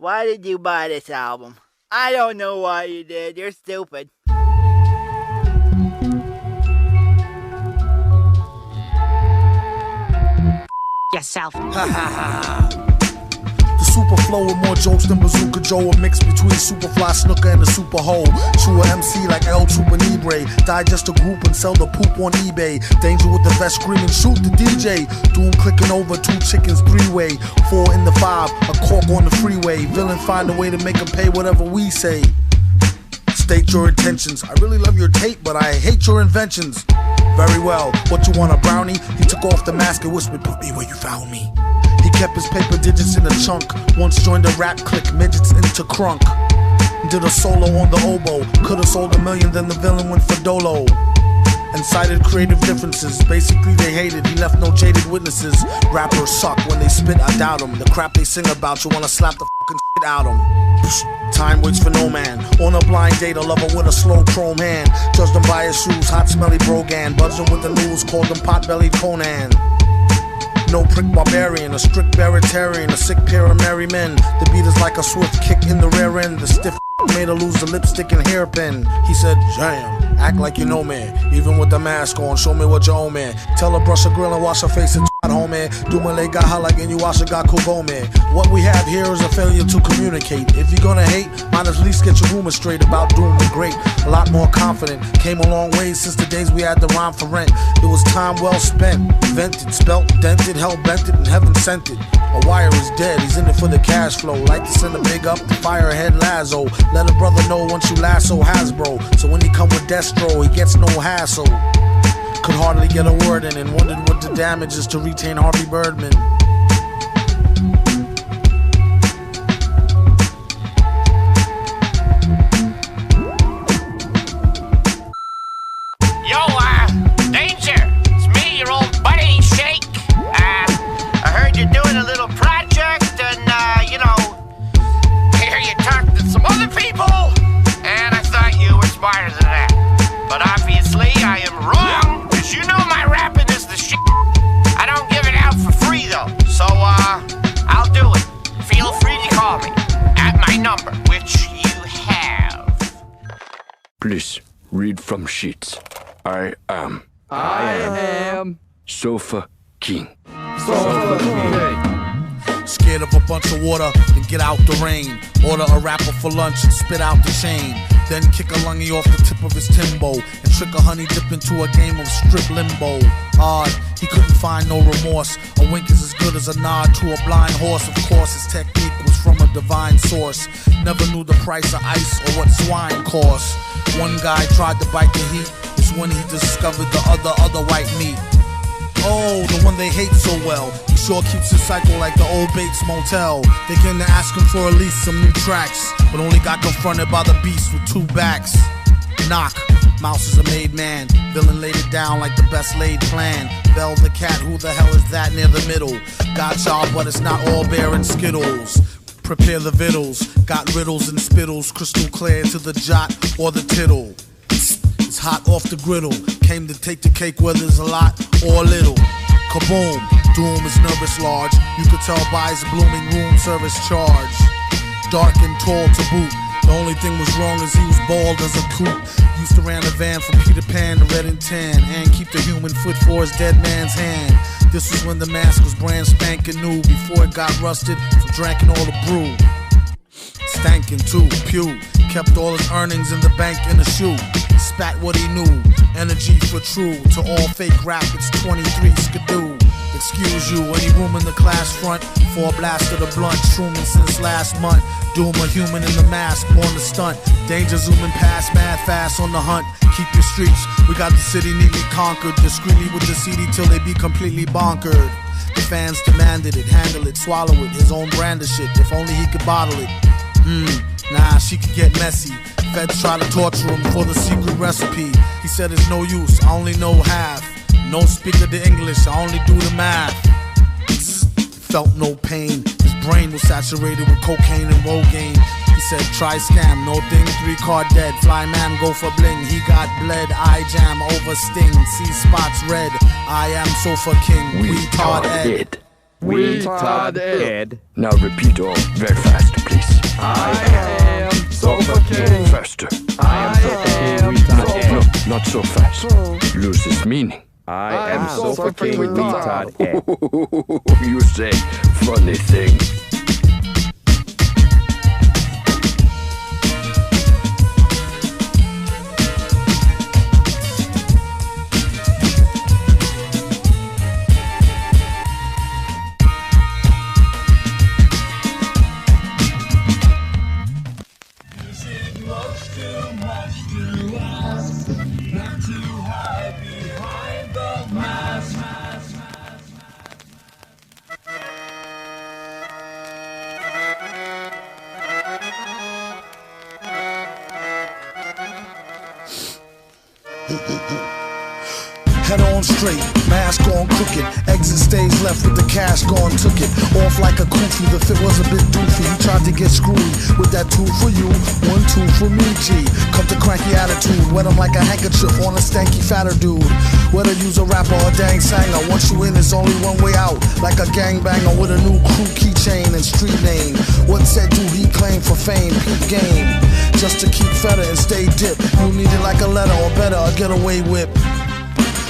Why did you buy this album? I don't know why you did. You're stupid. Yourself. Ha ha ha. The super flow with more jokes than Bazooka Joe, a mix between Superfly Snooker and the Super Hole. True MC like El Chupa Libre, digest a group and sell the poop on eBay. Danger with the vest screaming, shoot the DJ. Doom clicking over, 2 chickens, 3-way. 4 in the 5, a cork on the freeway. Villain find a way to make them pay whatever we say. State your intentions. I really love your tape, but I hate your inventions. Very well, what you want, a brownie? He took off the mask and whispered, put me where you found me. He kept his paper digits in a chunk. Once joined a rap clique, midgets into crunk. Did a solo on the oboe. Could've sold $1 million, then the villain went for Dolo. And cited creative differences. Basically they hated, he left no jaded witnesses. Rappers suck, when they spit I doubt them. The crap they sing about, you wanna slap the fucking shit out them. Time waits for no man. On a blind date, a lover with a slow chrome hand. Judged him by his shoes, hot smelly Brogan. Buzzed him with the news, called him pot-bellied Conan. No prick barbarian, a strict baritarian, a sick pair of merry men. The beat is like a swift kick in the rear end. The stiff made her lose the lipstick and hairpin. He said, jam, act like you know me. Even with the mask on, show me what you owe me. Tell her brush her grill and wash her face and twat, homie. Do my leg got like and you wash her got me. What we have here is a failure to communicate. If you're gonna hate, might at least get your rumors straight about doing the great. A lot more confident, came a long way since the days we had to rhyme for rent. It was time well spent, vented, spelt, dented, hell bent it and heaven sent it. A wire is dead, he's in it for the cash flow. Like to send a big up to Firehead Lazo. Let a brother know once you lasso Hasbro. So when he come with Destro, he gets no hassle. Could hardly get a word in and wondered what the damage is to retain Harvey Birdman. Danger! It's me, your old buddy, Shake. I heard you're doing a little project and, I hear you talk to some other people, and I thought you were smarter than that. But obviously I am wrong, cause you know my rapping is the shit. I don't give it out for free though, so I'll do it. Feel free to call me at my number, which you have. Please, read from sheets. I am Sofa King. Scared of a bunch of water, then get out the rain. Order a rapper for lunch and spit out the chain. Then kick a lungy off the tip of his Timbo and trick a honey dip into a game of strip limbo. Odd, he couldn't find no remorse. A wink is as good as a nod to a blind horse. Of course, his technique was from a divine source. Never knew the price of ice or what swine cost. One guy tried to bite the heat. It's when he discovered the other white meat. Oh, the one they hate so well. He sure keeps his cycle like the old Bates Motel. They came to ask him for at least some new tracks, but only got confronted by the beast with 2 backs. Knock, Mouse is a made man. Villain laid it down like the best laid plan. Bell the cat, who the hell is that near the middle? Got y'all, but it's not all bear and Skittles. Prepare the vittles, got riddles and spittles, crystal clear to the jot or the tittle. It's hot off the griddle, came to take the cake whether it's a lot or a little. Kaboom, Doom is nervous large, you could tell by his blooming room service charge. Dark and tall to boot, the only thing was wrong is he was bald as a coot. Used to ran a van from Peter Pan to Red and Tan, and keep the human foot for his dead man's hand. This was when the mask was brand spanking new, before it got rusted from drinking all the brew. Stankin' too, pew, kept all his earnings in the bank in a shoe. Spat what he knew, energy for true. To all fake rap, it's 23 skidoo. Excuse you, any room in the class front for a blast of the blunt. Shrooming since last month. Doom a human in the mask, born to stunt. Danger zooming past, mad fast on the hunt. Keep your streets, we got the city neatly conquered. Discreetly with the CD till they be completely bonkered. The fans demanded it, handle it, swallow it. His own brand of shit, if only he could bottle it. Nah, she could get messy. Feds try to torture him for the secret recipe. He said it's no use, I only know half. No speaker to English, I only do the math. Felt no pain, his brain was saturated with cocaine and Rogaine. He said try scam, no thing, 3 card dead. Fly man go for bling, he got bled. Eye jam over sting, see spots red. I am Sofa King, we are Ed. dead. Retard Ed. Now repeat all very fast, please. I am Sofa King. Faster. I am Sofa King. Retard Ed. No, not so fast. Loses meaning. I am Sofa King. Retard Ed. You say funny thing. Head on straight, mask on crooked. Exit stage left with the cash gone, took it. Off like a kufi, the fit was a bit doofy. He tried to get screwy with that 2 for you, 1, 2 for me, G. Cut the cranky attitude, wet him like a handkerchief on a stanky fatter dude. Whether use a rapper or dang sanger, once you in, it's only one way out. Like a gangbanger with a new crew keychain and street name. What said do he claim for fame? Peep game. Just to keep fedder and stay dip. You need it like a letter or better, a getaway whip.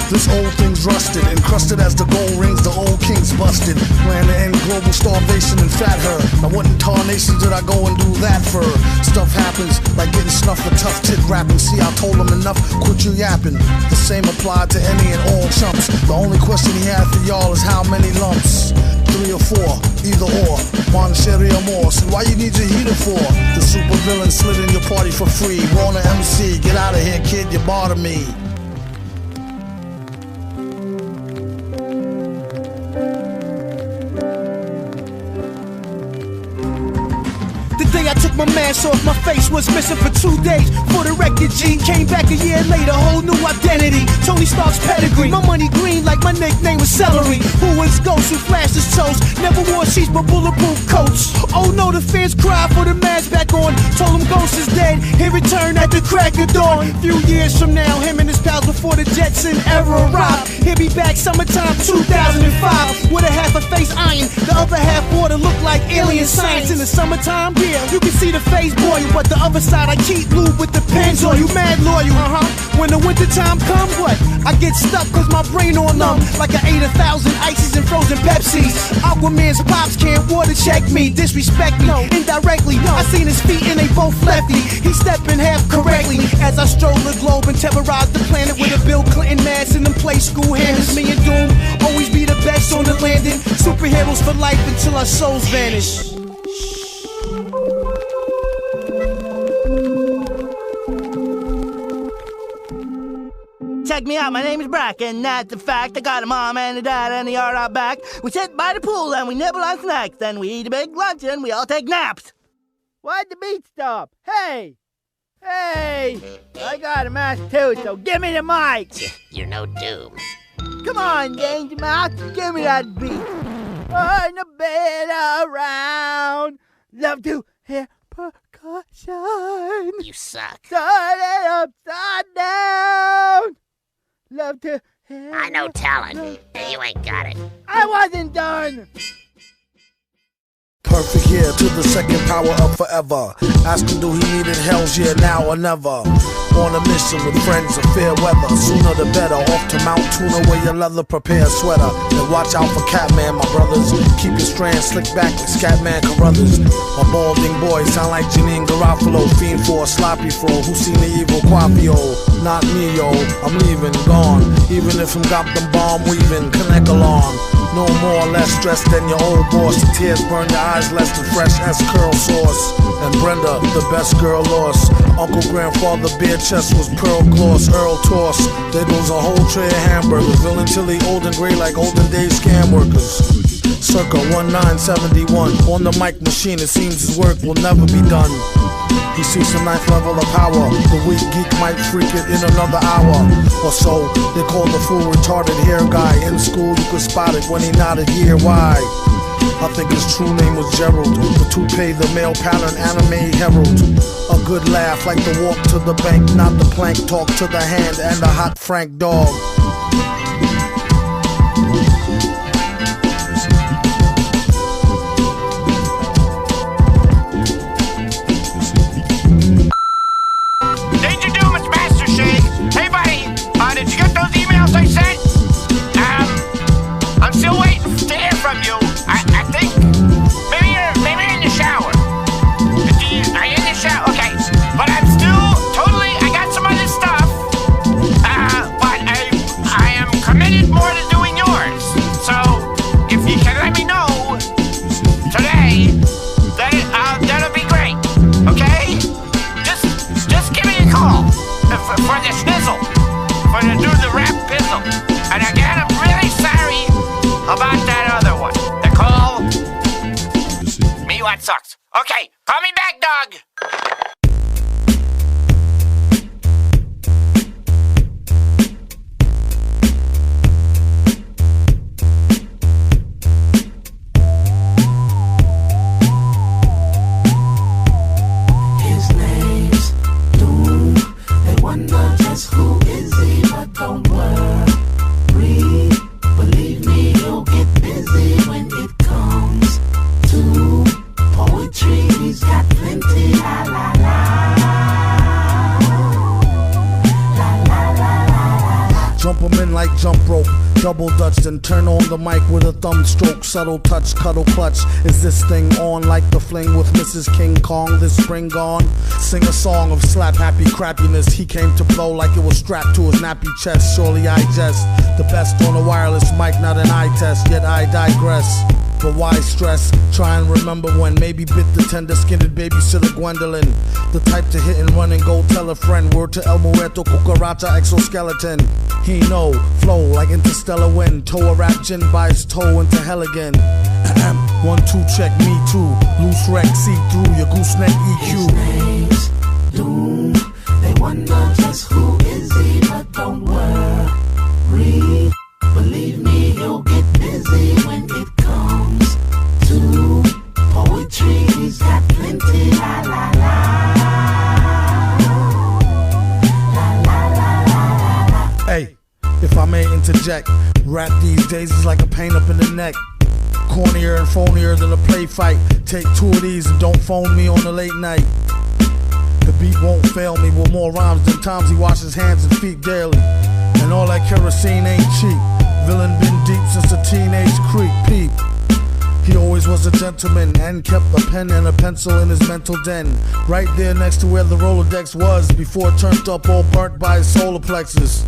This old thing's rusted, encrusted as the gold rings the old king's busted. Plan to end global starvation and fat her. Now what in tarnation did I go and do that for? Stuff happens, like getting snuffed for tough tit rapping. See, I told him enough, quit you yapping. The same applied to any and all chumps. The only question he had for y'all is how many lumps? 3 or 4, either or. Monetary or more, so why you need your heater for? The super villain slid in your party for free. Warner MC, get out of here kid, you bother me. I took my mask off, my face was missing for 2 days. For the record, G came back a year later, whole new identity. Tony Stark's pedigree, my money green like my nickname was Celery. Who was Ghost, who flashed his toes, never wore sheets but bulletproof coats. Oh no, the fans cried for the mask back on. Told him Ghost is dead, he returned at the crack of dawn. Few years from now, him and his pals before the Jetson era arrived. He'll be back summertime 2005 with a half a face iron, the other half water look like alien science. In the summertime, yeah, you can see the face boil, but the other side I keep lube with the pens on. You mad loyal, When the winter time come, what? I get stuck cause my brain on numb, like I ate 1,000 ices and frozen Pepsis. Aquaman's pops can't water check me, disrespect me, indirectly. I seen his feet and they both lefty. He stepping half correctly as I stroll the globe and terrorize the planet with a Bill Clinton mask and them play school hammers. Me and Doom always be the best on the landing. Superheroes for life until our souls vanish. Check me out, my name is Brack, and that's a fact. I got a mom and a dad and the yard out back. We sit by the pool and we nibble on snacks. Then we eat a big lunch and we all take naps. Why'd the beat stop? Hey! Hey! I got a mask too, so give me the mic! You're no Doom. Come on, Danger Mouse, give me that beat. On the bed around, love to hear percussion. You suck. Turn it upside down. Love to hear. I know talent. You ain't got it. I wasn't done. Perfect here to the second power of forever. Asking do he need it, hell's yeah, now or never. On a mission with friends of fair weather. Sooner the better, off to Mount Tuna where your leather prepare a sweater. And watch out for Catman, my brothers. Keep your strands slick back like Scatman Carruthers. A balding boy, sound like Janine Garofalo. Fiend for a sloppy fro, who seen the evil Quapio? Not me, yo, I'm leaving, gone. Even if I'm got them bomb weaving, connect along. No more or less stressed than your old boss. The tears burn your eyes less than fresh as curl sauce. And Brenda, the best girl lost. Uncle grandfather beer chest was pearl gloss. Earl toss, there goes a whole tray of hamburgers. Villain chili old and gray like olden days scam workers. Circa 1971, on the mic machine it seems his work will never be done. He sees a ninth level of power. The weak geek might freak it in another hour or so. They call the fool retarded hair guy. In school you could spot it when he nodded here. Why? I think his true name was Gerald. The toupee, the male pattern anime herald. A good laugh like the walk to the bank, not the plank talk to the hand and a hot Frank dog. sucks. Okay, call me back, dog. His name's Doom. They wonder just who is he, but don't worry. Believe me, he'll get busy when it comes to poetry. He's got plenty, la la la. Jump 'em in like jump rope, double dutch, then turn on the mic with a thumb stroke, subtle touch, cuddle clutch. Is this thing on like the fling with Mrs. King Kong this spring gone? Sing a song of slap happy crappiness. He came to blow like it was strapped to his nappy chest. Surely I jest, the best on a wireless mic, not an eye test, yet I digress. But why stress? Try and remember when maybe bit the tender-skinned babysitter Gwendolyn. The type to hit and run and go tell a friend. Word to El Muerto, Cucaracha, exoskeleton. He know, flow like interstellar wind. Toe a rap gin by his toe into hell again. 1, 2, check me too. Loose wreck, see through your gooseneck EQ. His name's Doom. They wonder just who is he, but don't worry. Believe me, he'll get busy when it comes to poetry. He's got plenty, la la la. La la la la la. Hey, if I may interject, rap these days is like a pain up in the neck. Cornier and phonier than a play fight. Take 2 of these and don't phone me on the late night. The beat won't fail me with more rhymes than times he washes hands and feet daily. And all that kerosene ain't cheap. Villain been deep since a teenage creep peep. He always was a gentleman and kept a pen and a pencil in his mental den. Right there next to where the Rolodex was before it turned up all burnt by his solar plexus.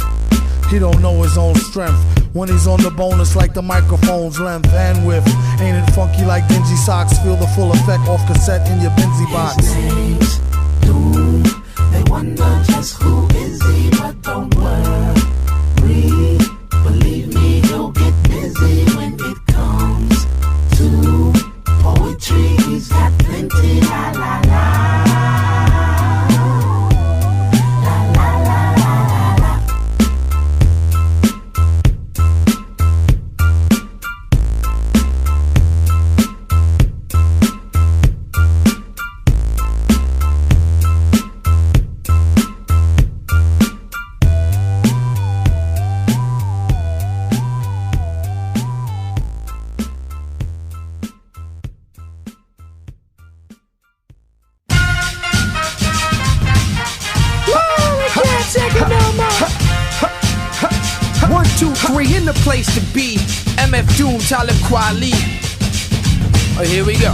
He don't know his own strength. When he's on the bonus like the microphone's length and width. Ain't it funky like dingy socks? Feel the full effect off cassette in your Benzie box. His name's Doom. They wonder just who is he, but don't worry. Believe me, he'll get busy when it comes to poetry. He's got plenty, la la la. La la la la la la. One, two, three, in the place to be. MF Doom, Talib Kweli. Oh, here we go.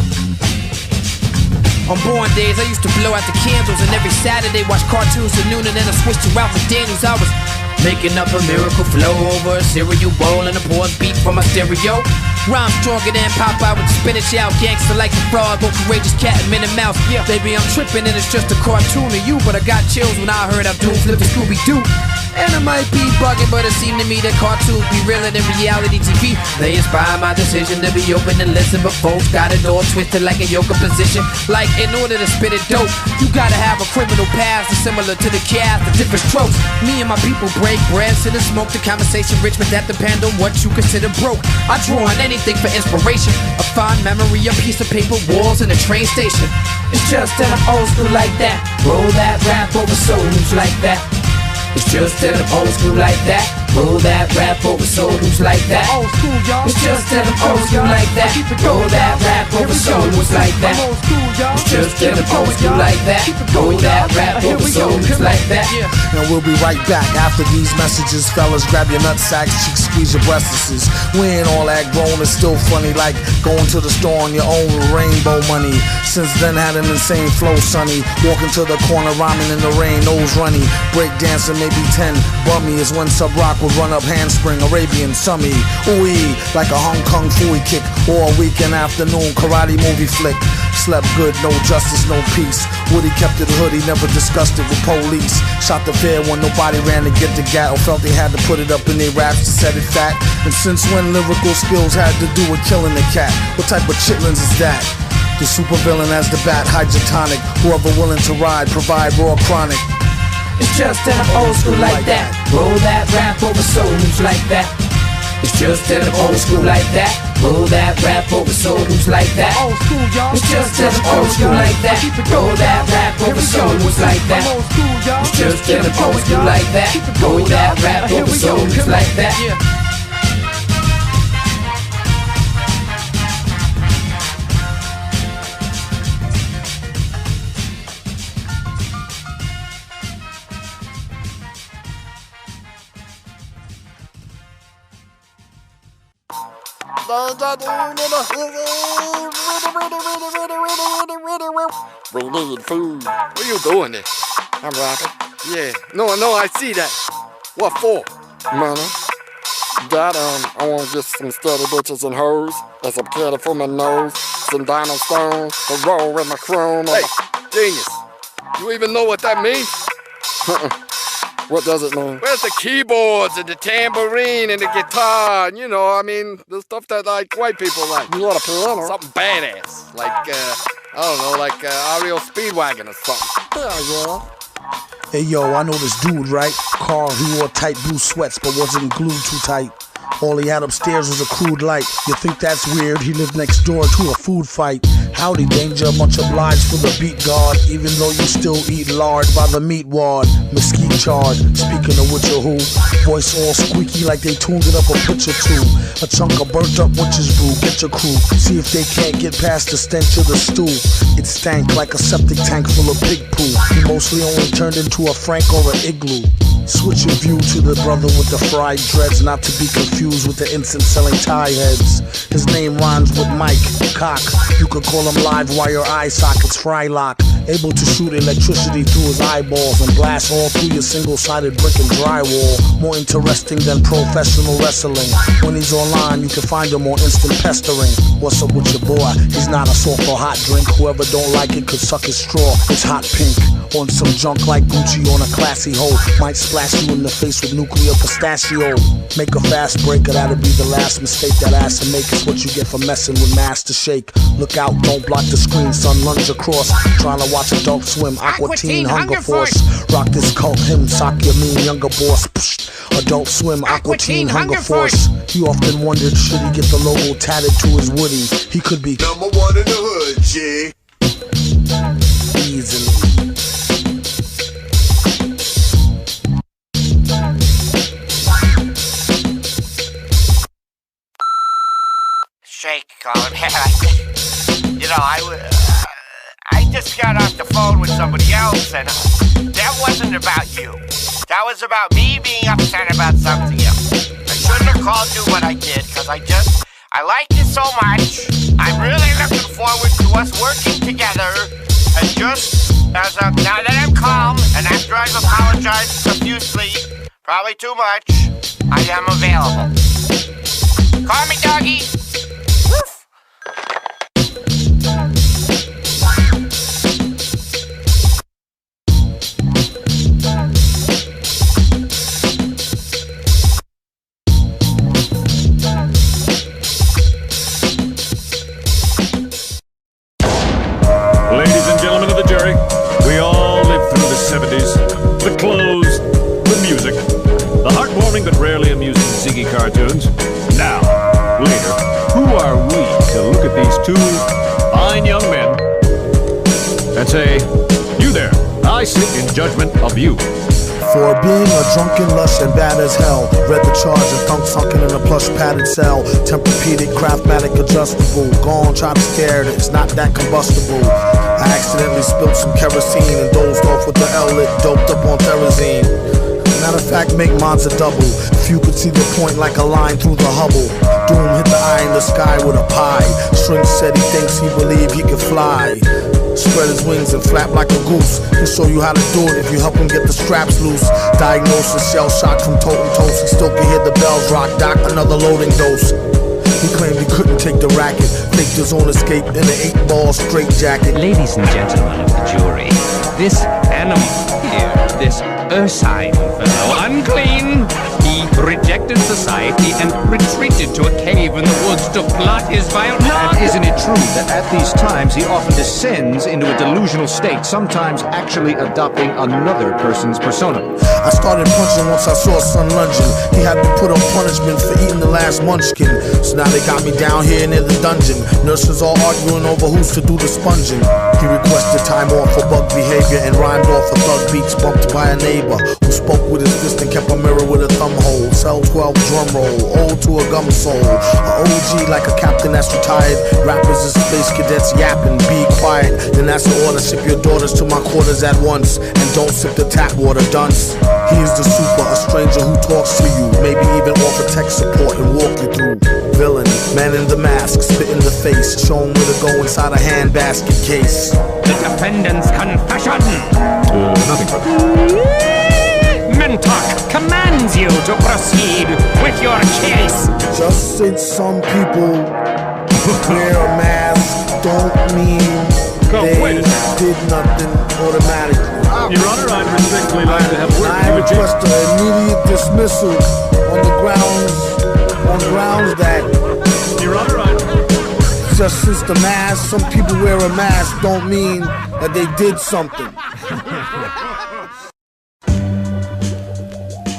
On born days, I used to blow out the candles, and every Saturday watch cartoons till noon, and then I switched to Ralph McDaniels. I was making up a miracle flow over a cereal bowl and a pause beat from my stereo. Rhyme stronger than Popeye with the spinach out. Gangster like the frog, but courageous cat and Minnie Mouse. Yeah, baby, I'm tripping and it's just a cartoon of you, but I got chills when I heard Abdul flip the Scooby-Doo. And I might be bugging, but it seemed to me that cartoons be realer than reality TV. They inspire my decision to be open and listen, but folks got it all twisted like a yoga position. Like in order to spit it dope, you gotta have a criminal past that's similar to the cast, the different strokes. Me and my people break bread, sit and smoke. The conversation rich, but that depend on what you consider broke. I draw on anything for inspiration, a fond memory, a piece of paper, walls, and a train station. It's just that I'm old school like that. Roll that rap over souls like that. It's just that I'm old school like that. Roll that rap over souls like that. Old school, y'all. It's just that I'm old school like that. Roll that rap over souls like that. I'm old school, y'all. It's just that I'm old school like that. Roll that rap over souls like that. And we'll be right back after these messages. Fellas, grab your nutsacks, cheeks, squeeze your breastises. We ain't all that grown, it's still funny, like going to the store on your own with rainbow money. Since then had an insane flow, sonny. Walking to the corner, rhyming in the rain, nose runny. Break dancing, maybe 10. Bummy is when Sub Rock would run up handspring, Arabian Summy. Ooh-ee, like a Hong Kong Fooey kick. Or a weekend afternoon karate movie flick. Slept good, no justice, no peace. Woody kept it hood, he never discussed it with police. Shot the fair when nobody ran to get the gat, or felt they had to put it up in their raps to set it fat. And since when lyrical skills had to do with killing the cat? What type of chitlins is that? The supervillain as the bat, hydrotonic. Whoever willing to ride, provide raw chronic. It's just that I'm old school like that. Roll that rap over soul moves like that. It's just that I'm old school like that. Roll that rap over soul moves like that. Old school, y'all. It's just that I'm old school like that. Roll that rap over soul moves like that. Old school, y'all. It's just that I'm old school like that. Roll that rap over soul moves like that. We need food. What are you doing there? I'm rapping. Yeah. No, I see that. What for? Money. That, I want to get some steady bitches and hoes. And some candy for my nose. Some diamond stones to roll with my chrome. Hey, genius. You even know what that means? What does it mean? Where's the keyboards and the tambourine and the guitar? And, you know, I mean, the stuff that like white people like. You want a piano? Something badass. Like, I don't know, like REO Speedwagon or something. Yeah. Hey yo, I know this dude, right? Carl, he wore tight blue sweats but wasn't glued too tight. All he had upstairs was a crude light. You think that's weird? He lived next door to a food fight. Howdy danger, much obliged for the beat guard. Even though you still eat lard by the meat ward. Mesquite charred, speaking of which or who. Voice all squeaky like they tuned it up a pitch or two. A chunk of burnt up witch's brew, get your crew. See if they can't get past the stench of the stew. It stank like a septic tank full of pig poo. He mostly only turned into a Frank or an igloo. Switch your view to the brother with the fried dreads, not to be confused with the incense selling tie heads. His name rhymes with Mike, cock. You could call him live wire eye sockets, Frylock. Able to shoot electricity through his eyeballs and blast all through your single-sided brick and drywall. More interesting than professional wrestling. When he's online, you can find him on instant pestering. What's up with your boy? He's not a soft or hot drink. Whoever don't like it could suck his straw. It's hot pink. On some junk like Gucci on a classy hoe. Might splash you in the face with nuclear pistachio. Make a fast breaker, that'll be the last mistake that ass to make. Is what you get for messing with Master Shake. Look out, don't block the screen, son, lunge across. Trying to watch Adult Swim, Aqua Teen, Hunger Force. Rock this cult hymn, sock your mean younger boss. Psh, Adult Swim, Aqua Teen, Hunger Force. He often wondered, should he get the logo tatted to his woody? He could be #1 in the hood, G. Easily. Shake, Colin. You know, I just got off the phone with somebody else, and that wasn't about you. That was about me being upset about something else. I shouldn't have called you what I did, because I like you so much. I'm really looking forward to us working together. And just as now that I'm calm, and after I've apologized profusely, probably too much, I am available. Call me, doggy. Woof. Ladies and gentlemen of the jury, we all lived through the 70s. The clothes, the music, the heartwarming but rarely amusing Ziggy cartoons. Now, later, who are we to look at these two fine young men and say, you there, I sit in judgment of you. For being a drunken lush and bad as hell. Read the charge and thunk sunken in a plush padded cell. Tempur-Pedic, Craftmatic adjustable. Gone, try to scare it, it's not that combustible. I accidentally spilled some kerosene and dozed off with the L-lit, doped up on Therazine. Matter of fact, make mines a double. If you could see the point like a line through the Hubble. Doom hit the eye in the sky with a pie. Shrink said he thinks he believe he can fly. Spread his wings and flap like a goose. He'll show you how to do it if you help him get the straps loose. Diagnosis, shell shock from totem toast. He still can hear the bells rock. Doc, another loading dose. He claimed he couldn't take the racket. Faked his own escape in an 8-ball straight jacket. Ladies and gentlemen of the jury, this animal here, this ursine fellow, unclean. He rejected society and retreated to a cave in the woods to blot his vile And isn't it true that at these times he often descends into a delusional state, sometimes actually adopting another person's persona? I started punching once I saw son lunging. He had to put on punishment for eating the last munchkin. So now they got me down here near the dungeon. Nurses all arguing over who's to do the sponging. He requested time off for bug behavior and rhymed off a thug beats bumped by a neighbor who spoke with his fist and kept a mirror with a thumb hole. Cell 12 drum roll, old to a gum soul. A OG like a captain that's retired. Rappers and space cadets yapping, be quiet. Then that's the order, ship your daughters to my quarters at once. And don't sip the tap water, dunce. He is the super, a stranger who talks to you. Maybe even offer tech support and walk you through. Villain, man in the mask, spit in the face. Show him where to go inside a handbasket case. The defendant's confession. Nothing. Mentok commands you to proceed with your case. Just since some people wear a mask don't mean they did nothing automatically. Your Honor, I'd respectfully like to have a word I with you. request an immediate dismissal on grounds that Your Honor, just since the mask, some people wear a mask don't mean that they did something.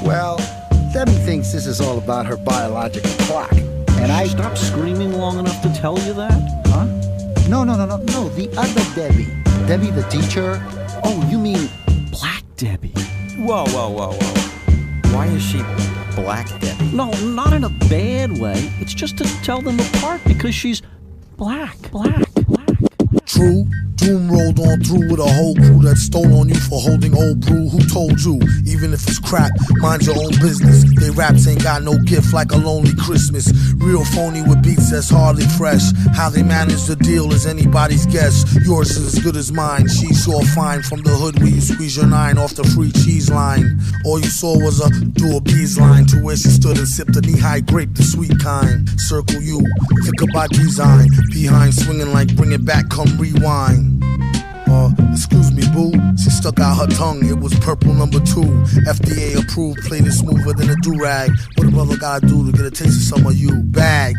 Well, Debbie thinks this is all about her biological clock. And I... Stop screaming long enough to tell you that? Huh? No, the other Debbie. Debbie the teacher. Oh, you mean Black Debbie. Whoa. Why is she Black Debbie? No, not in a bad way. It's just to tell them apart because she's black. True, Doom rolled on through with a whole crew that stole on you for holding old brew. Who told you? Even if it's crap, mind your own business. They raps ain't got no gift like a lonely Christmas. Real phony with beats that's hardly fresh. How they manage the deal is anybody's guess. Yours is as good as mine. She saw fine from the hood where you squeeze your 9 off the free cheese line. All you saw was a do a bees line to where she stood and sipped a knee-high grape, the sweet kind. Circle you, thicker by design. Behind swinging like bring it back, come rewind. Excuse me, boo. She stuck out her tongue. It was purple number 2. FDA approved, played it smoother than a do-rag. What a brother gotta do to get a taste of some of you? Bagged.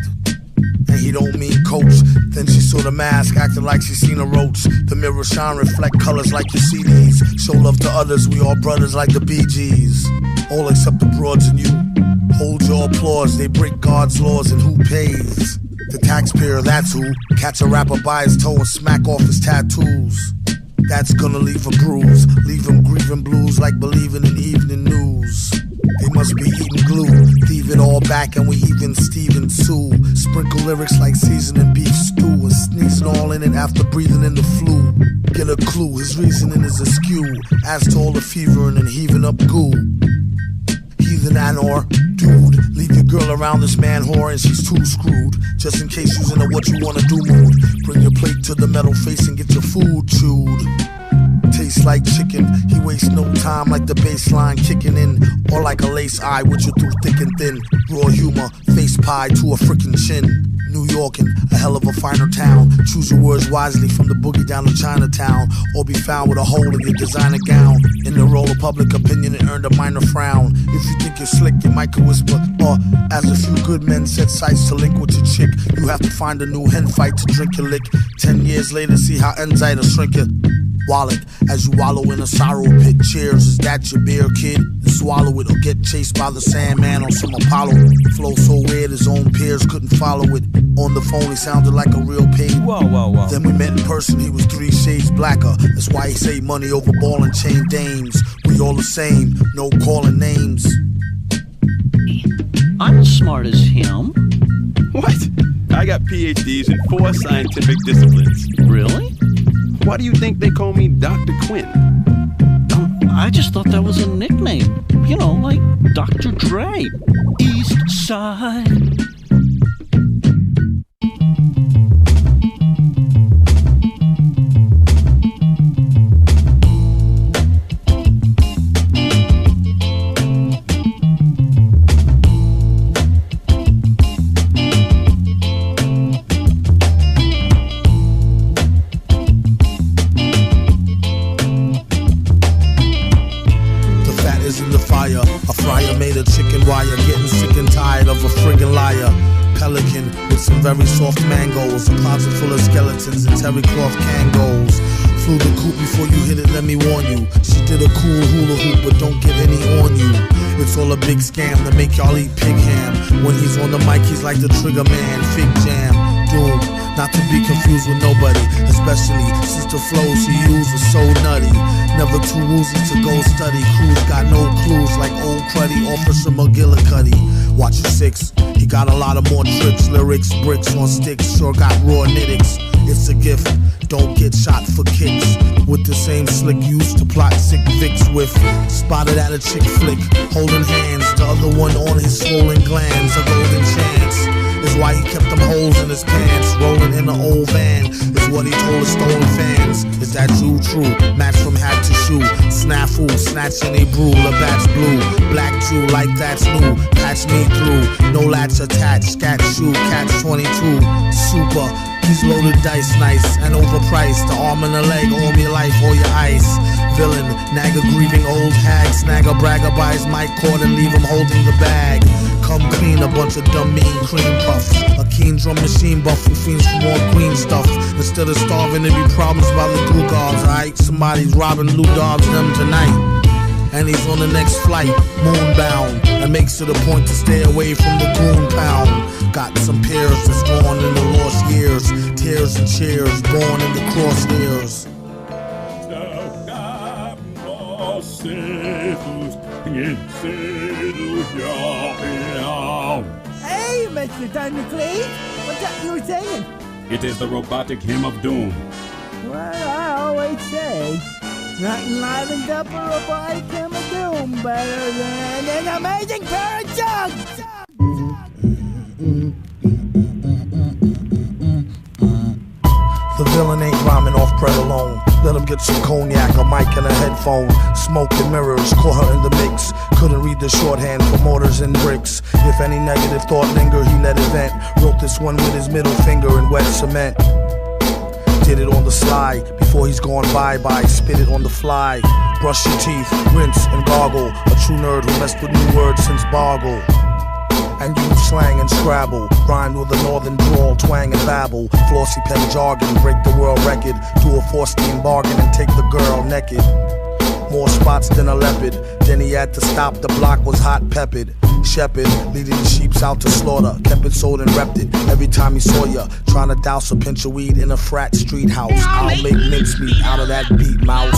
And he don't mean coach. Then she saw the mask, acted like she seen a roach. The mirror shine, reflect colors like your CDs. Show love to others, we all brothers like the Bee Gees. All except the broads and you. Hold your applause, they break God's laws and who pays? The taxpayer, that's who. Catch a rapper by his toe and smack off his tattoos. That's gonna leave a bruise. Leave him grieving blues like believing in evening news. They must be eating glue. Thieve it all back and we even Steven Sue. Sprinkle lyrics like seasoning beef stew. And sneezing all in it after breathing in the flu. Get a clue, his reasoning is askew. As to all the fevering and heaving up goo. Heathen and/or dude, leave your girl around this man whore and she's too screwed. Just in case she's in a what you wanna do mood. Bring your plate to the metal face and get your food chewed. Tastes like chicken, he wastes no time like the bass line kicking in. Or like a lace eye with you through thick and thin. Raw humor, face pie to a freaking chin. New Yorkin', a hell of a finer town. Choose your words wisely from the boogie down to Chinatown. Or be found with a hole in your designer gown. In the role of public opinion it earned a minor frown. If you think you're slick, you might could whisper. Or as a few good men set sights to link with your chick, you have to find a new hen fight to drink your lick. 10 years later, see how enzyme will shrink your wallet as you wallow in a sorrow pit. Cheers, is that your beer, kid? Swallow it or get chased by the Sandman on some Apollo. Flow so weird his own peers couldn't follow it. On the phone he sounded like a real pig. Whoa. Then we met in person, he was 3 shades blacker. That's why he say money over ball and chain dames. We all the same, no calling names. I'm as smart as him. What? I got PhDs in 4 scientific disciplines. Really? Why do you think they call me Dr. Quinn? I just thought that was a nickname. You know, like Dr. Dre. East Side. fryer made of chicken wire. Getting sick and tired of a friggin' liar. Pelican with some very soft mangoes. A closet full of skeletons and terry cloth Kangos. Flew the coop before you hit it, let me warn you. She did a cool hula hoop, but don't get any on you. It's all a big scam to make y'all eat pig ham. When he's on the mic, he's like the trigger man. Fig jam, doom. Not to be confused with nobody, especially since the flows he used was so nutty. Never too woozy to go study. Crews got no clues like old cruddy Officer McGillicuddy. Watch your six, he got a lot of more tricks. Lyrics, bricks on sticks, sure got raw nitticks. It's a gift, don't get shot for kicks. With the same slick used to plot sick Vicks with. Spotted at a chick flick, holding hands. The other one on his swollen glands, a golden chance. Is why he kept them holes in his pants. Rolling in an old van is what he told his stolen fans. Is that true? True. Match from hat to shoe. Snafu, snatching a brew. Labatt's blue. Black Jew like that's new. Patch me through. No latch attached. Scat shoe. Catch 22. Super. He's loaded dice nice and overpriced. The arm and a leg, all your life, all your ice. Villain, nag a grieving old hag. Snag a bragger by his mic cord and leave him holding the bag. Come clean, a bunch of dumb mean cream puffs. A keen drum machine buff who fiends for more green stuff. Instead of starving, there be problems by the glue guards, alright? Somebody's robbing Lou Dobbs them tonight. And he's on the next flight, moonbound. And makes it a point to stay away from the goon pound. Got some peers that's gone in the lost years. Tears and cheers, born in the crosshairs. Hey, Mr. Thundercleave, what's that you were saying? It is the robotic hymn of doom. Well, I always say, nothing livens up a robotic hymn of doom better than an amazing pair of jugs! The villain ain't rhyming off bread alone. Let him get some cognac, a mic and a headphone. Smoke and mirrors, caught her in the mix. Couldn't read the shorthand for mortars and bricks. If any negative thought linger, he let it vent. Wrote this one with his middle finger in wet cement. Did it on the slide, before he's gone bye-bye. Spit it on the fly. Brush your teeth, rinse and gargle. A true nerd who messed with new words since Boggle. And use slang and Scrabble. Rhymed with a northern drawl, twang and babble. Flossy pen jargon, break the world record. Do a 4-steam bargain and take the girl naked. More spots than a leopard. Then he had to stop, the block was hot peppered. Shepherd, leading the sheeps out to slaughter. Kept it sold and repped it every time he saw ya. Trying to douse a pinch of weed in a frat street house. I'll make mincemeat out of that beat, mouse.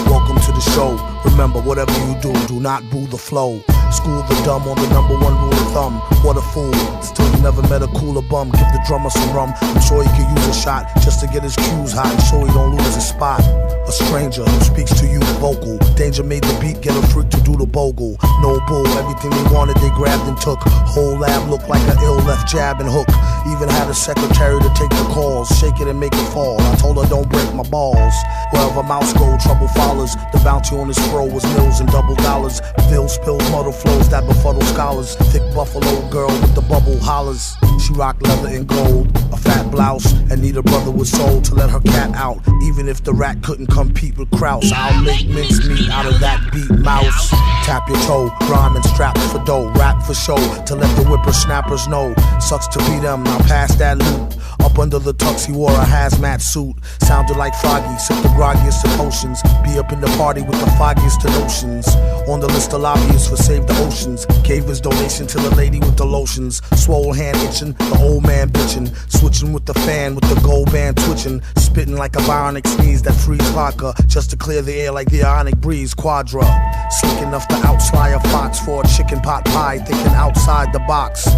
Welcome to the show. Remember, whatever you do, do not boo the flow. School the dumb on the #1 rule of thumb. What a fool. Still you never met a cooler bum. Give the drummer some rum. I'm sure he could use a shot just to get his cues hot and so he don't lose his spot. A stranger who speaks to you vocal. Danger made the beat, get a freak to do the bogle. No bull, everything they wanted they grabbed and took. Whole lab looked like an ill left jab and hook. Even had a secretary to take the calls. Shake it and make it fall. I told her don't break my balls. Wherever mouse go, trouble follows. The bounty on his fro was mills and double dollars. Bill spills, muddle flows that befuddle scholars. Thick buffalo girl with the bubble hollers. She rocked leather and gold, a fat blouse, and need a brother with soul to let her cat out. Even if the rat couldn't compete with Kraus, I'll make mincemeat out of that beat, mouse. Tap your toe, rhyme and strap for dough, rap for show, to let the whippersnappers know. Sucks to be them, now pass that loop. Up under the tux, he wore a hazmat suit. Sounded like Froggy, sipped the groggiest of potions. Be up in the party with the foggiest of notions. On the list of lobbyists for Save the Oceans. Gave his donation to the lady with the lotions. Swole hand itching, the old man bitching. Switching with the fan with the gold band twitching. Spitting like a bionic sneeze that frees vodka. Just to clear the air like the ionic breeze. Quadra. Slick enough to outfly a fox for a chicken pot pie. Thinking outside the box.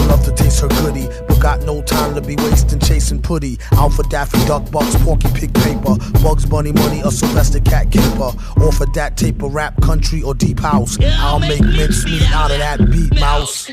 Love to taste her goodie, but got no time to be wasting chasing putty. Out for Daffy Duck, Bucks, Porky Pig paper. Bugs Bunny money, a Sylvester Cat caper. Or for that tape of rap, country, or deep house. I'll make mincemeat out of that beat, mouse.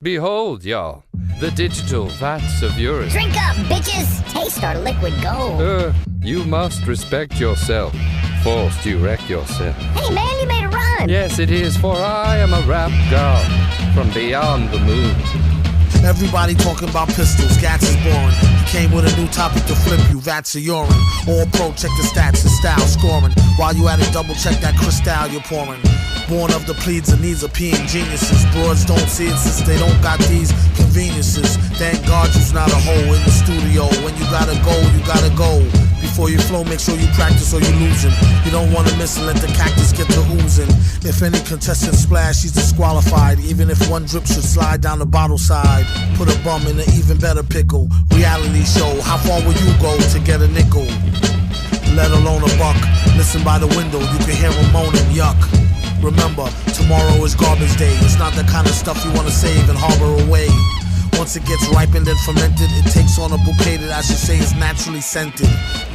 Behold, y'all, the digital vats of urine. Drink up, bitches! Taste our liquid gold. You must respect yourself. Forced you wreck yourself. Hey man, you made a rhyme! Yes, it is, for I am a rap god from beyond the moon. Everybody talking about pistols, Gats is boring. He came with a new topic to flip you, vats of urine. All pro, check the stats and style scoring. While you at it, double check that crystal you're pouring. Born of the pleads and needs of peeing geniuses. Broads don't see it since they don't got these conveniences. Thank God you's not a hoe in the studio. When you gotta go, you gotta go. Before you flow, make sure you practice or you losing. You don't wanna miss and let the cactus get to oozing. If any contestant splash, she's disqualified. Even if one drip should slide down the bottle side. Put a bum in an even better pickle. Reality show, how far will you go to get a nickel? Let alone a buck. Listen by the window, you can hear him moaning, yuck. Remember, tomorrow is garbage day. It's not the kind of stuff you wanna save and harbor away. Once it gets ripened and fermented, it takes on a bouquet that I should say is naturally scented.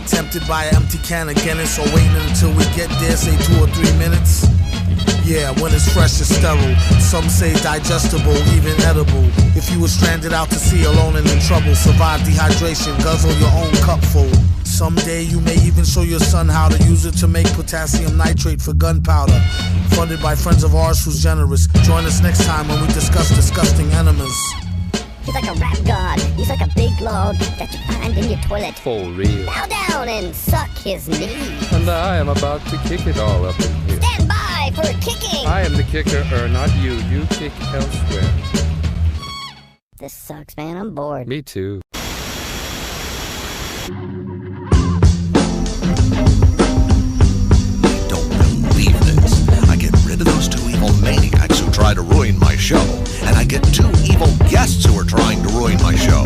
Tempted by an empty can of Guinness, or waiting until we get there, say 2 or 3 minutes. Yeah, when it's fresh, it's sterile. Some say digestible, even edible. If you were stranded out to sea alone and in trouble, survive dehydration, guzzle your own cupful. Someday you may even show your son how to use it to make potassium nitrate for gunpowder. Funded by friends of ours who's generous. Join us next time when we discuss disgusting enemas. He's like a rap god. He's like a big log that you find in your toilet. For real. Bow down and suck his knee. And I am about to kick it all up in here. Stand by for kicking. I am the kicker, not you. You kick elsewhere. This sucks, man. I'm bored. Me too. Believe this. I get rid of those 2 evil maniacs who try to ruin my show, and I get 2 evil guests who are trying to ruin my show.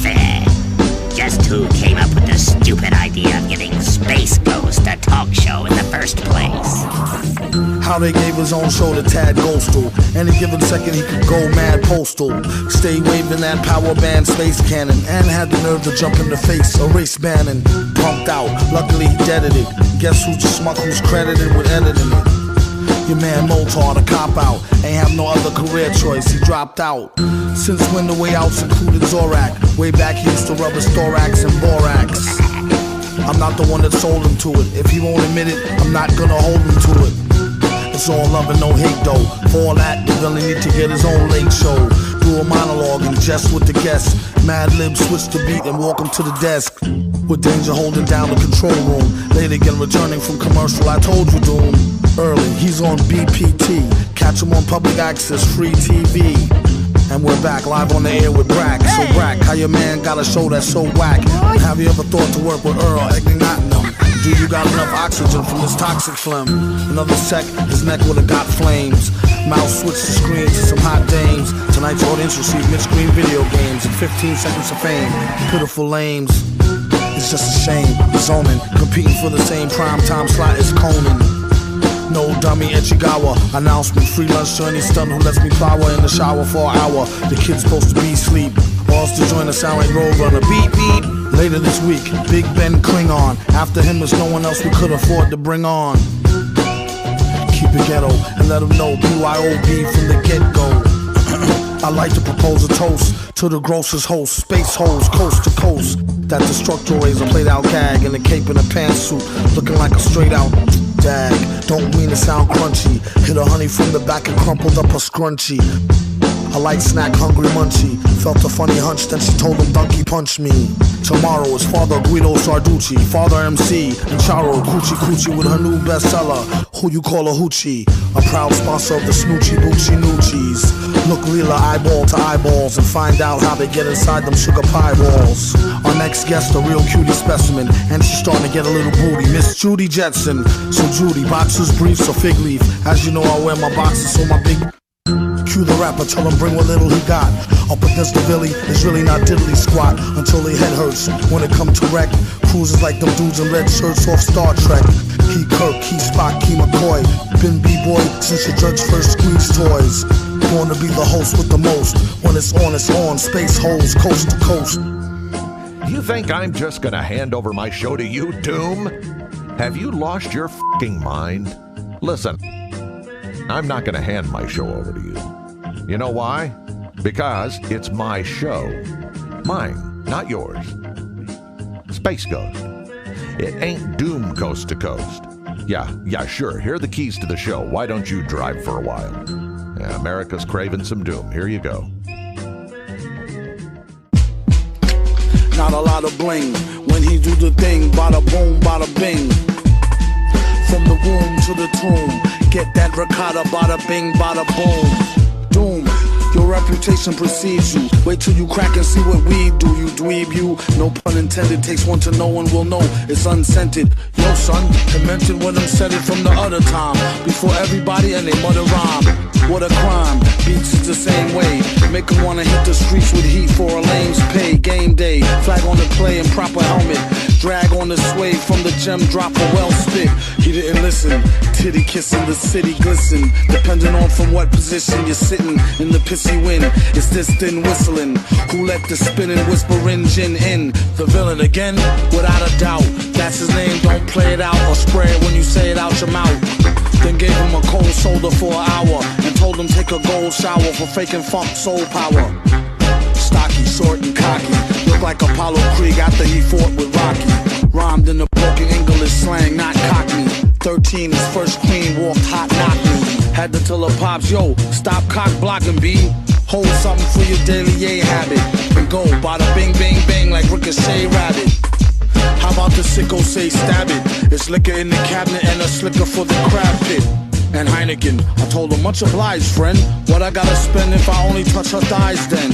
Fair. Just who came up with the stupid idea of giving Space Ghost a talk show in the first place? How they gave his own show to Tad Ghostal. Any given second he could go mad postal. Stay waving that power band space cannon. And had the nerve to jump in the face, erase Bannon. Pumped out, luckily he deaded it. Guess who's the schmuck who's credited with editing it? Your man Moltar, the cop-out. Ain't have no other career choice, he dropped out. Since when the way outs included Zorak. Way back he used to rub his thorax and borax. I'm not the one that sold him to it. If he won't admit it, I'm not gonna hold him to it. It's all love and no hate though. For all that, the villain need to get his own late show. Do a monologue and jest with the guests. Mad Lib switch the beat and walk him to the desk. With Danger holding down the control room. Late again returning from commercial, I told you Doom. Early, he's on BPT. Catch him on public access, free TV. And we're back live on the air with Brack. So Brack, how your man got a show that's so whack? Have you ever thought to work with Earl Egnatinum? Do you got enough oxygen from this toxic phlegm? Another sec, his neck would've got flames. Mouse switched the screen to some hot dames. Tonight's audience received mid-screen video games and 15 seconds of fame. Pitiful lames. It's just a shame. Zoning, competing for the same primetime slot as Conan. No dummy Ichigawa. Announcement, free lunch to any stunt who lets me flower in the shower for an hour. The kid's supposed to be asleep. Balls to join the sound like Roadrunner. Beep, beep. Later this week, Big Ben Klingon. After him there's no one else we could afford to bring on. Keep it ghetto and let them know BYOB from the get-go. I like to propose a toast to the grossest host, space hoes, coast to coast. That destructor razor played out gag in a cape and a pantsuit, looking like a straight out dag. Don't mean to sound crunchy. Hit a honey from the back and crumpled up a scrunchie. A light snack, hungry munchie. Felt a funny hunch, then she told him donkey punch me. Tomorrow is Father Guido Sarducci, Father MC, and Charo Coochie Coochie with her new bestseller, Who You Call a Hoochie. A proud sponsor of the Snoochie Boochie Noochies. Look Leela eyeball to eyeballs and find out how they get inside them sugar pie balls. Our next guest, a real cutie specimen, and she's starting to get a little booty, Miss Judy Jetson. So Judy, boxers, briefs, or fig leaf. As you know, I wear my boxers, so my big... Cue the rapper, tell him bring what little he got. Up against the Billy, it's really not diddly squat until their head hurts. When it come to wreck, cruises like them dudes in red shirts off Star Trek. Key Kirk, Key Spock, Key McCoy. Been B-boy since your judge first squeezed toys. Born to be the host with the most. When it's on, space holes, coast to coast. You think I'm just gonna hand over my show to you, Doom? Have you lost your f***ing mind? Listen, I'm not gonna hand my show over to you. You know why? Because it's my show. Mine, not yours. Space Ghost. It ain't Doom coast to coast. Yeah, sure. Here are the keys to the show. Why don't you drive for a while? Yeah, America's craving some Doom. Here you go. not a lot of bling. When he do the thing, bada boom, bada bing. From the womb to the tomb, get that ricotta, bada bing, bada boom. Doom. Your reputation precedes you. Wait till you crack and see what we do. You dweeb, you. No pun intended. Takes one to know one will know. It's unscented. Yo, son, I mentioned when I'm said it from the other time. Before everybody and they mother rhyme. What a crime. Beats is the same way. Make 'em wanna hit the streets with heat for a lame's pay. Game day. Flag on the play and proper helmet. Drag on the sway from the gem drop a well spit. He didn't listen. Titty kissing, the city glisten. Depending on from what position you're sitting in the pissy wind. It's this thin whistling. Who let the spinning whispering gin in? The villain again? Without a doubt. That's his name, don't play it out or spray it when you say it out your mouth. Then gave him a cold shoulder for an hour and told him take a gold shower for faking funk soul power. Stocky, short and cocky. Looked like Apollo Creed after he fought with Rocky. Rhymed in the broken English slang, not cockney. 13, his first queen walked hot, knocked me. Had to tell her pops, yo, stop cock blocking, B. Hold something for your daily A habit. And go, bada bing, bang, bang, like Ricochet Rabbit. How about the sicko say stab it? It's liquor in the cabinet and a slicker for the crab pit. And Heineken, I told her, much obliged, friend. What I gotta spend if I only touch her thighs then?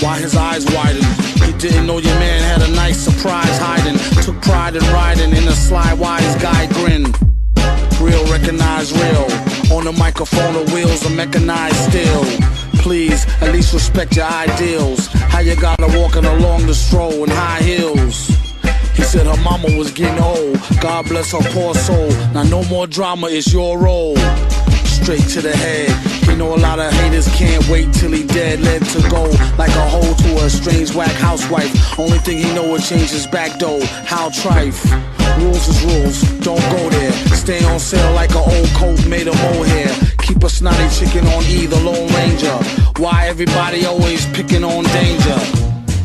Why his eyes widened? He didn't know your man had a nice surprise hiding. Took pride in riding in a sly wise guy grin. Real recognize real. On the microphone the wheels are mechanized still. Please, at least respect your ideals. How you gotta walking along the stroll in high heels. He said her mama was getting old. God bless her poor soul. Now no more drama, it's your role. Straight to the head. You know a lot of haters can't wait till he dead. Led to go like a hoe to a strange whack housewife. Only thing he know will change his back door. How trife. Rules is rules, don't go there. Stay on sale like an old coat made of mohair. Keep a snotty chicken on E, the Lone Ranger. Why everybody always picking on danger?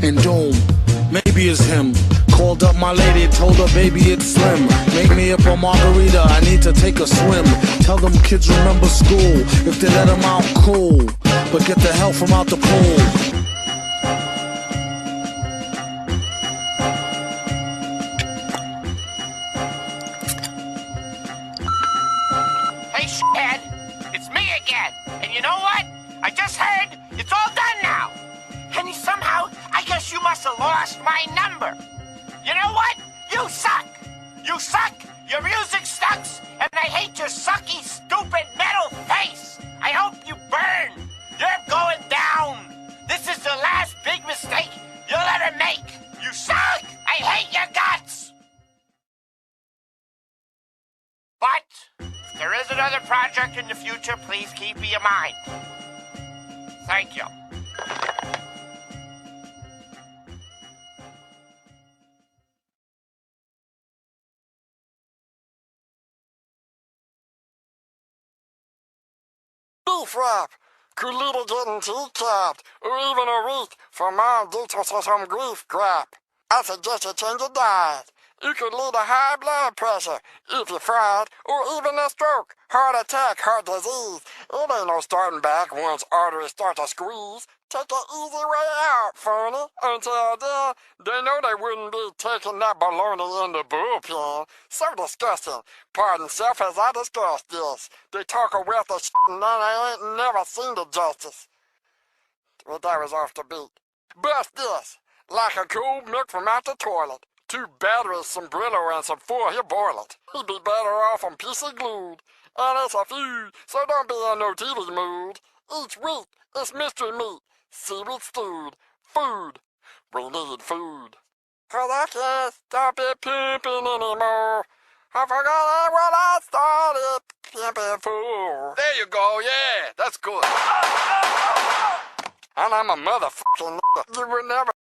And doom, maybe it's him. Called up my lady, told her baby it's slim. Make me up a margarita, I need to take a swim. Tell them kids remember school. If they let them out, cool. But get the hell from out the pool. Hey, shithead, it's me again. And you know what? I just heard it's all done now. And somehow, I guess you must have lost my number. You know what? You suck. You suck. Your music sucks. And I hate your sucky, stupid metal face. I hope you burn. You're going down. This is the last big mistake you'll ever make. You suck. I hate your guts. But if there is another project in the future, please keep me in mind. Thank you. Beef wrap. Could lead to getting tea-capped, or even a week for mom detox or some grief crap. I suggest you change your diet. It could lead to high blood pressure if you're fried, or even a stroke, heart attack, heart disease. It ain't no starting back once arteries start to squeeze. Take an easy way out, phony. Until then, they know they wouldn't be taking that baloney in the bullpen. So disgusting. Pardon self as I discuss this. They talk a wealth of shit and I ain't never seen the justice. Well, that was off the beat. Bust this. Like a cold milk from out the toilet. 2 batteries, some Brillo, and some 4, he'll boil it. He'd be better off on PC glued. And it's a food, so don't be in no TV mood. Each week, it's mystery meat. Seaweed stewed. Food. We need food. 'Cause I can't stop it pimping anymore. I forgot what I started pimping for. There you go, yeah, that's good. And I'm a motherfucking nigga. You would never